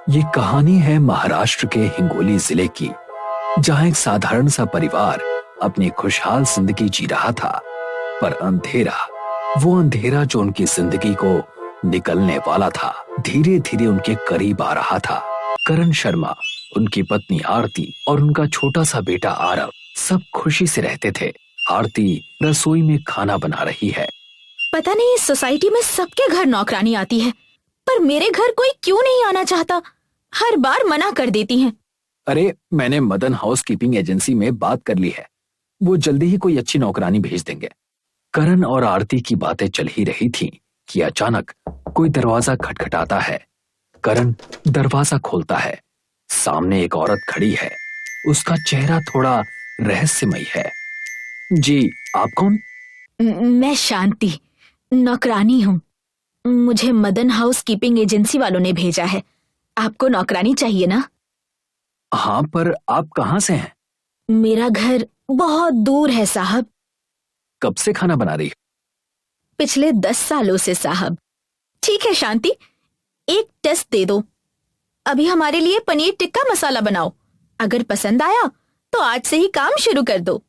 ये कहानी है महाराष्ट्र के हिंगोली जिले की, जहां एक साधारण सा परिवार अपनी खुशहाल जिंदगी जी रहा था। पर अंधेरा, वो अंधेरा जो उनकी जिंदगी को निकलने वाला था, धीरे धीरे उनके करीब आ रहा था। करण शर्मा, उनकी पत्नी आरती और उनका छोटा सा बेटा आरव सब खुशी से रहते थे। आरती रसोई में खाना बना रही है। पता नहीं इस सोसाइटी में सबके घर नौकरानी आती है, पर मेरे घर कोई क्यों नहीं आना चाहता। हर बार मना कर देती हैं। अरे, मैंने मदन हाउस कीपिंग एजेंसी में बात कर ली है, वो जल्दी ही कोई अच्छी नौकरानी भेज देंगे। करण और आरती की बातें चल ही रही थीं कि अचानक कोई दरवाजा खटखटाता है। करण दरवाजा खोलता है। सामने एक औरत खड़ी है। उसका चेहरा थोड़ा रहस्यमयी है। जी, आप कौन? मैं शांति, नौकरानी हूँ। मुझे मदन हाउस कीपिंग एजेंसी वालों ने भेजा है। आपको नौकरानी चाहिए ना? हाँ, पर आप कहाँ से हैं? मेरा घर बहुत दूर है साहब। कब से खाना बना रही? पिछले 10 सालों से साहब। ठीक है शांति, एक टेस्ट दे दो। अभी हमारे लिए पनीर टिक्का मसाला बनाओ। अगर पसंद आया तो आज से ही काम शुरू कर दो।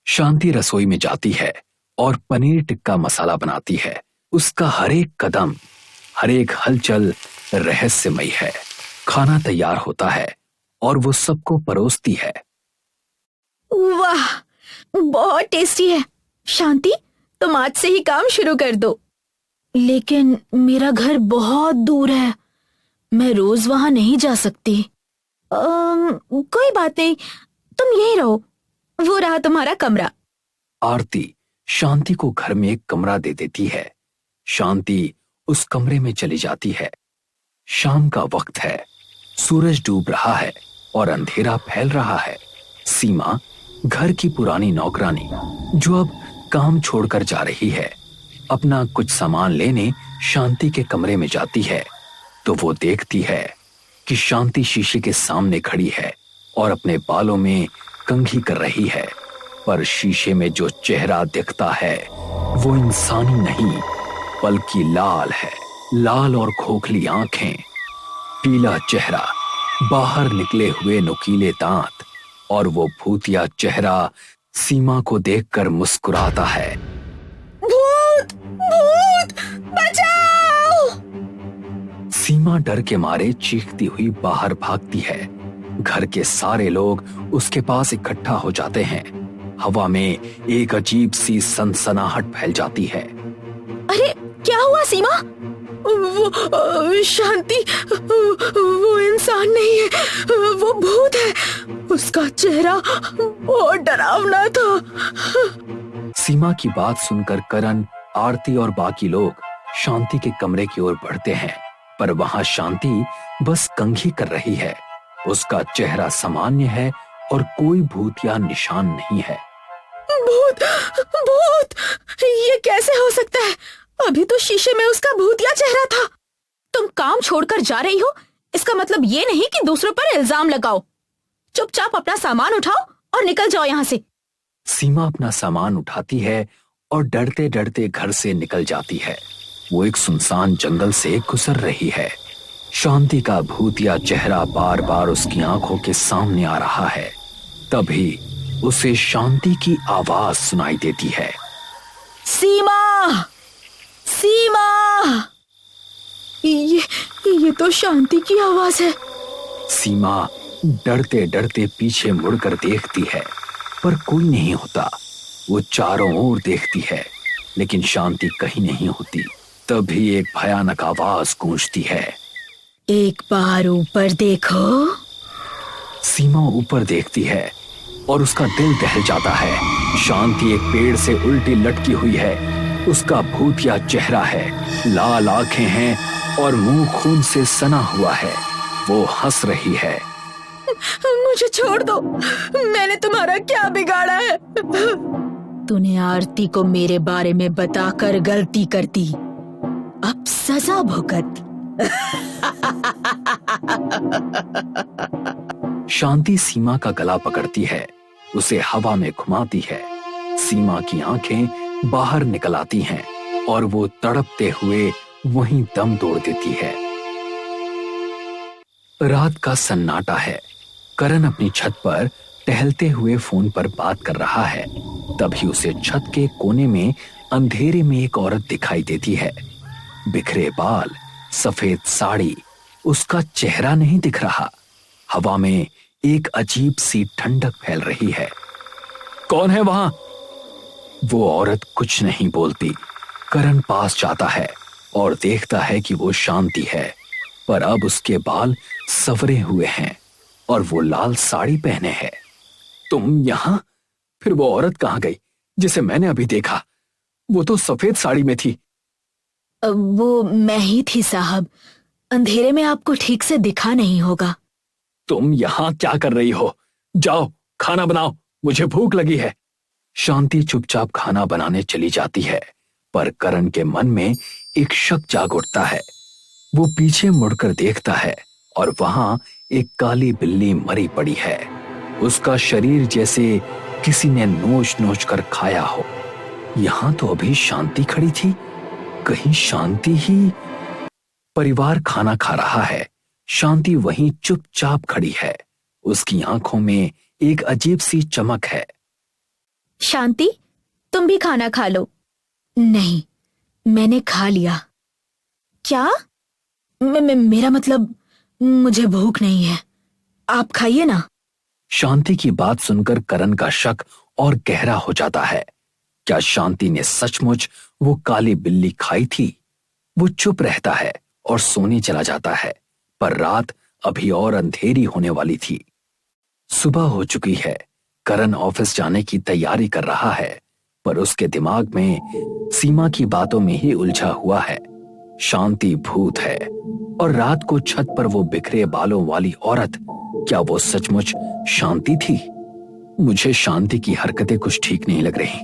शांति रसोई में जाती है और पनीर टिक्का मसाला बनाती है। उसका हर एक कदम, हर एक हलचल रहस्यमयी है। खाना तैयार होता है और वो सबको परोसती है। वाह, बहुत टेस्टी है। शांति, तुम आज से ही काम शुरू कर दो। लेकिन मेरा घर बहुत दूर है, मैं रोज वहां नहीं जा सकती। कोई बात नहीं, तुम यहीं रहो। वो रहा तुम्हारा कमरा। आरती शांति को घर में एक कमरा दे देती है। शांति उस कमरे में चली जाती है। शाम का वक्त है, सूरज डूब रहा है और अंधेरा फैल रहा है। सीमा, घर की पुरानी नौकरानी, जो अब काम छोड़कर जा रही है, अपना कुछ सामान लेने शांति के कमरे में जाती है तो वो देखती है कि शांति शीशे के सामने खड़ी है और अपने बालों में कंघी कर रही है। पर शीशे में जो चेहरा दिखता है वो इंसानी नहीं, बल्कि लाल है। लाल और खोखली आंखें, पीला चेहरा, बाहर निकले हुए नुकीले दांत और वो भूतिया चेहरा सीमा को देखकर मुस्कुराता है। भूत! भूत! बचाओ! सीमा डर के मारे चीखती हुई बाहर भागती है। घर के सारे लोग उसके पास इकट्ठा हो जाते हैं। हवा में एक अजीब सी सनसनाहट फैल जाती है। अरे, क्या हुआ सीमा? वो शांति, वो इंसान नहीं है, वो भूत है। उसका चेहरा बहुत डरावना था। सीमा की बात सुनकर करण, आरती और बाकी लोग शांति के कमरे की ओर बढ़ते हैं, पर वहां शांति बस कंघी कर रही है। उसका चेहरा सामान्य है और कोई भूतिया निशान नहीं है। भूत! भूत! ये कैसे हो सकता है? अभी तो शीशे में उसका भूतिया चेहरा था। तुम काम छोड़कर जा रही हो, इसका मतलब ये नहीं कि दूसरों पर इल्जाम लगाओ। चुपचाप अपना सामान उठाओ और निकल जाओ यहाँ से। सीमा अपना सामान उठाती है और डरते डरते घर से निकल जाती है। वो एक सुनसान जंगल से गुजर रही है। शांति का भूतिया चेहरा बार बार उसकी आंखों के सामने आ रहा है। तभी उसे शांति की आवाज सुनाई देती है। सीमा! सीमा! ये तो शांति की आवाज है। सीमा डरते डरते पीछे मुड़कर देखती है, पर कोई नहीं होता। वो चारों ओर देखती है, लेकिन शांति कहीं नहीं होती। तभी एक भयानक आवाज गूंजती है। एक बार ऊपर देखो। सीमा ऊपर देखती है और उसका दिल दहल जाता है। शांति एक पेड़ से उल्टी लटकी हुई है। उसका भूतिया चेहरा है, लाल आंखें हैं और मुंह खून से सना हुआ है। वो हंस रही है। मुझे छोड़ दो, मैंने तुम्हारा क्या बिगाड़ा है? तूने आरती को मेरे बारे में बताकर गलती कर दी, अब सजा भुगत। शांति सीमा का गला पकड़ती है, उसे हवा में घुमाती है। सीमा की आंखें बाहर निकल आती हैं और वो तड़पते हुए वहीं दम तोड़ देती है। रात का सन्नाटा है। करण अपनी छत पर टहलते हुए फोन पर बात कर रहा है। तभी उसे छत के कोने में अंधेरे में एक औरत दिखाई देती है। बिखरे बाल, सफेद साड़ी, उसका चेहरा नहीं दिख रहा। हवा में एक अजीब सी ठंडक फैल रही है। कौन है वहां? वो औरत कुछ नहीं बोलती। करण पास जाता है और देखता है कि वो शांति है, पर अब उसके बाल संवरे हुए हैं और वो लाल साड़ी पहने है। तुम यहां? फिर वो औरत कहां गई जिसे मैंने अभी देखा? वो तो सफेद साड़ी में थी। वो मैं ही थी साहब। अंधेरे में आपको ठीक से दिखा नहीं होगा। तुम यहां क्या कर रही हो? जाओ खाना बनाओ, मुझे भूख लगी है। शांति चुपचाप खाना बनाने चली जाती है, पर करण के मन में एक शक जाग उठता है। वो पीछे मुड़कर देखता है और वहां एक काली बिल्ली मरी पड़ी है। उसका शरीर जैसे किसी ने नोच नोच कर खाया हो। यहां तो अभी शांति खड़ी थी। कहीं शांति ही? परिवार खाना खा रहा है। शांति वहीं चुपचाप खड़ी है। उसकी आंखों में एक अजीब सी चमक है। शांति, तुम भी खाना खा लो। नहीं, मैंने खा लिया। क्या? मेरा मतलब, मुझे भूख नहीं है। आप खाइए ना। शांति की बात सुनकर करण का शक और गहरा हो जाता है। क्या शांति ने सचमुच वो काली बिल्ली खाई थी? वो चुप रहता है और सोने चला जाता है, पर रात अभी और अंधेरी होने वाली थी। सुबह हो चुकी है। करण ऑफिस जाने की तैयारी कर रहा है, पर उसके दिमाग में सीमा की बातों में ही उलझा हुआ है। शांति भूत है और रात को छत पर वो बिखरे बालों वाली औरत, क्या वो सचमुच शांति थी? मुझे शांति की हरकतें कुछ ठीक नहीं लग रही।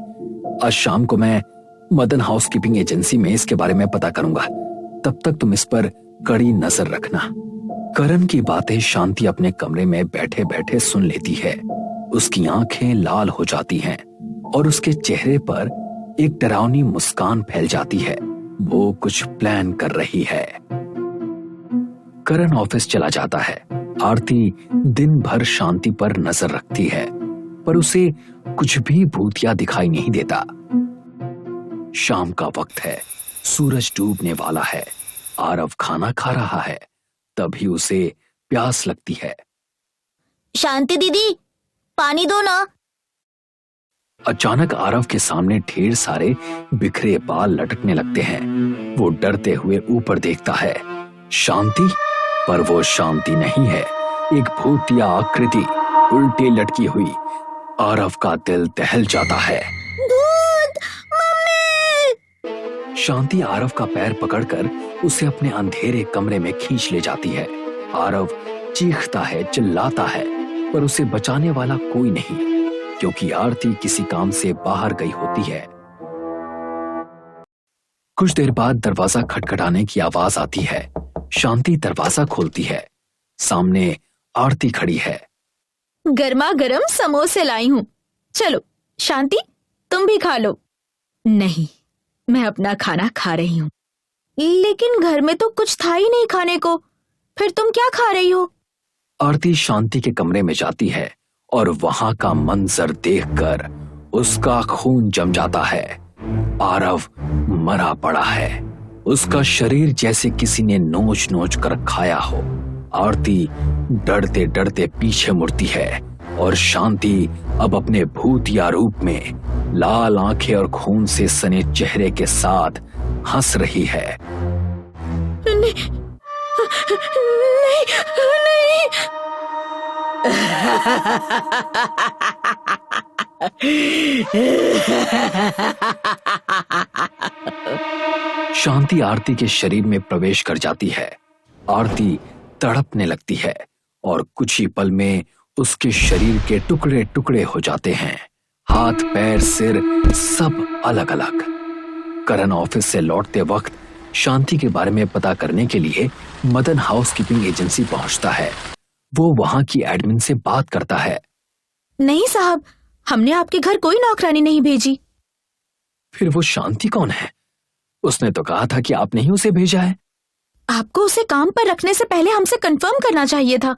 आज शाम को मैं मदन हाउसकीपिंग एजेंसी में इसके बारे में पता करूंगा। तब तक तुम इस पर कड़ी नजर रखना। करण की बातें शांति अपने कमरे में बैठे बैठे सुन लेती है। उसकी आंखें लाल हो जाती हैं और उसके चेहरे पर एक डरावनी मुस्कान फैल जाती है। वो कुछ प्लान कर रही है। करण ऑफिस चला जाता है। आरती दिन भर शांति पर नजर रखती है, पर उसे कुछ भी भूतिया दिखाई नहीं देता। शाम का वक्त है। सूरज डूबने वाला है। आरव खाना खा रहा है। तभी उसे प्यास लगती है। शांति दीदी, पानी दो ना। अचानक आरव के सामने ढेर सारे बिखरे बाल लटकने लगते हैं। वो डरते हुए ऊपर देखता है। शांति? पर वो शांति नहीं है, एक भूतिया आकृति उल्टी लटकी हुई। आरव का दिल दहल जाता है। भूत, मम्मी! शांति आरव का पैर पकड़कर उसे अपने अंधेरे कमरे में खींच ले जाती है। आरव चीखता है, चिल्लाता है, पर उसे बचाने वाला कोई नहीं, क्योंकि आरती किसी काम से बाहर गई होती है। कुछ देर बाद दरवाजा खटखटाने की आवाज आती है। शांति दरवाजा खोलती है। सामने आरती खड़ी है। गर्मा गर्म समोसे लाई हूँ। चलो शांति, तुम भी खा लो। नहीं, मैं अपना खाना खा रही हूँ। लेकिन घर में तो कुछ था ही नहीं खाने को। फिर तुम क्या खा रही हो? आरती शांति के कमरे में जाती है और वहां का मंजर देखकर उसका खून जम जाता है। आरव मरा पड़ा है। उसका शरीर जैसे किसी ने नोच नोच कर खाया हो। आरती डरते डरते पीछे मुड़ती है और शांति अब अपने भूतिया रूप में लाल आंखें और खून से सने चेहरे के साथ हंस रही है। नहीं, नहीं, शांति आरती के शरीर में प्रवेश कर जाती है। आरती तड़पने लगती है और कुछ ही पल में उसके शरीर के टुकड़े टुकड़े हो जाते हैं। हाथ, पैर, सिर सब अलग अलग। करण ऑफिस से लौटते वक्त शांति के बारे में पता करने के लिए मदन हाउसकीपिंग एजेंसी पहुंचता है। वो वहां की एडमिन से बात करता है। नहीं साहब, हमने आपके घर कोई नौकरानी नहीं भेजी। फिर वो शांति कौन है? उसने तो कहा था कि आपने ही उसे भेजा है। आपको उसे काम पर रखने से पहले हमसे कंफर्म करना चाहिए था।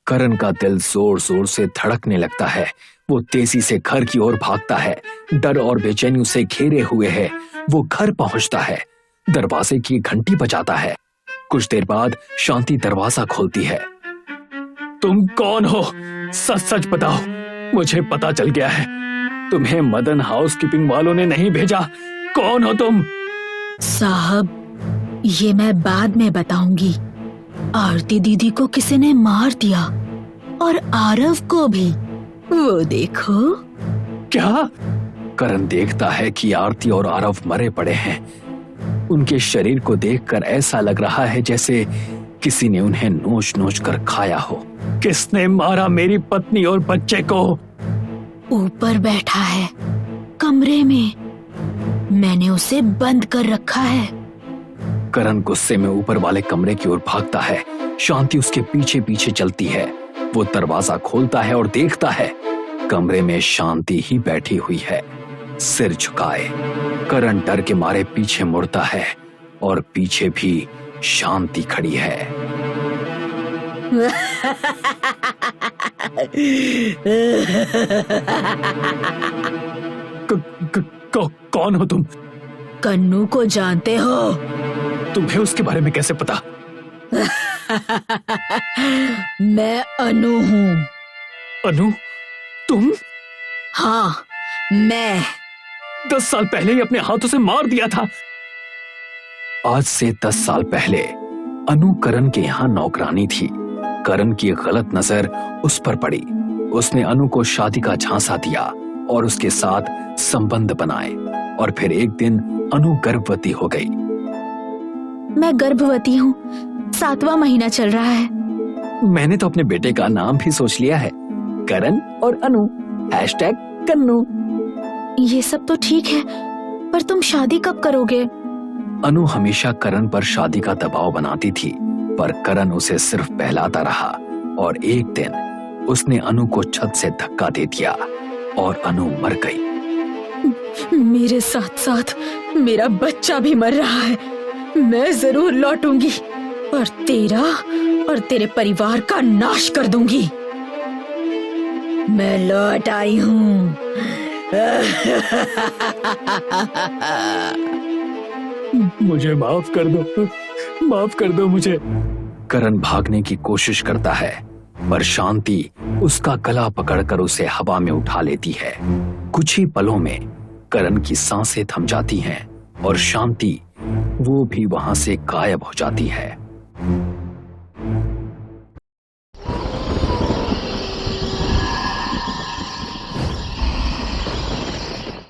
करण का दिल जोर जोर से धड़कने लगता है। वो तेजी से घर की ओर भागता है। डर और बेचैनी उसे घेरे हुए है। वो घर पहुंचता है, दरवाजे की घंटी बजाता है। कुछ देर बाद शांति दरवाजा खोलती है। तुम कौन हो? सच सच बताओ, मुझे पता चल गया है, तुम्हें मदन हाउसकीपिंग वालों ने नहीं भेजा। कौन हो तुम? साहब, ये मैं बाद में बताऊंगी। आरती दीदी को किसी ने मार दिया और आरव को भी। वो देखो। क्या? करण देखता है कि आरती और आरव मरे पड़े हैं। उनके शरीर को देखकर ऐसा लग रहा है जैसे किसी ने उन्हें नोच नोच कर खाया हो। किसने मारा मेरी पत्नी और बच्चे को? ऊपर बैठा है, कमरे में। मैंने उसे बंद कर रखा है। करण गुस्से में ऊपर वाले कमरे की ओर भागता है। शांति उसके पीछे पीछे चलती है। वो दरवाजा खोलता है और देखता है कमरे में शांति ही बैठी हुई है, सिर झुकाए। करण डर के मारे पीछे मुड़ता है और पीछे भी शांति खड़ी है। कौन हो तुम? कन्नू को जानते हो? तुम्हें उसके बारे में कैसे पता? मैं अनु हूँ। अनु? तुम? हाँ, मैं। 10 साल पहले ही अपने हाथों से मार दिया था। आज से 10 साल पहले अनु करण के यहाँ नौकरानी थी। करण की गलत नजर उस पर पड़ी। उसने अनु को शादी का झांसा दिया और उसके साथ संबंध बनाए और फिर एक दिन अनु गर्भवती हो गई। मैं गर्भवती हूँ, 7वां महीना चल रहा है। मैंने तो अपने बेटे का नाम भी सोच लिया है, करण और अनु, #कन्नू। ये सब तो ठीक है, पर तुम शादी कब करोगे? अनु हमेशा करण पर शादी का दबाव बनाती थी, पर करण उसे सिर्फ बहलाता रहा और एक दिन उसने अनु को छत से धक्का दे दिया और अनु मर गई। मेरे साथ साथ मेरा बच्चा भी मर रहा है। मैं जरूर लौटूंगी और तेरा और तेरे परिवार का नाश कर दूंगी। मैं लौट आई हूँ। मुझे माफ कर दो, माफ कर दो मुझे। करण भागने की कोशिश करता है, पर शांति उसका गला पकड़कर उसे हवा में उठा लेती है। कुछ ही पलों में करण की सांसें थम जाती हैं और शांति वो भी वहां से गायब हो जाती है।